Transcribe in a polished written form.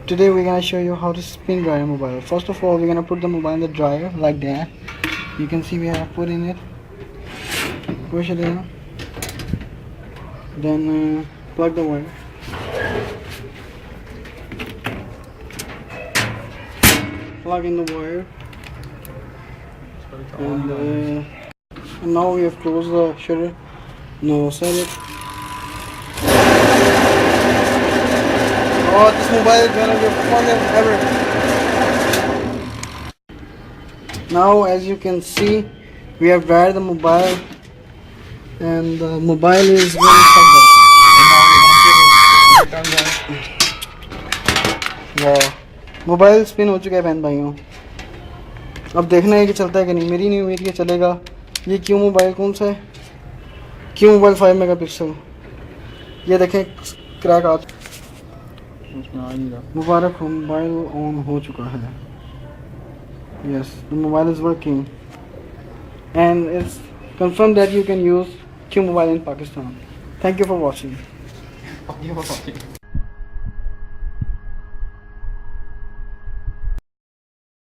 Today we're gonna show you how to spin dry a mobile. First of all, we're gonna put the mobile in the dryer like that. You can see we have put in it. Push it in. Then plug the wire. Plug in the wire. And now we have closed the shutter. No, set it. Oh, this mobile is gonna be fun as ever. Now, as you can see, we have dried the mobile, and the mobile is really stuck. वाह, mobile spin हो चुका है बहन भाइयों. अब देखना है कि चलता है कि नहीं. मेरी नहीं उम्मीद कि चलेगा. ये क्यू मोबाइल कौन सा है? Q mobile 5 megapixel. ये देखें क्रैक आ मुबारक हो, मोबाइल ऑन हो चुका है. Yes, the mobile is working, and it's confirmed that you can use Qmobile in Pakistan. Thank you for watching.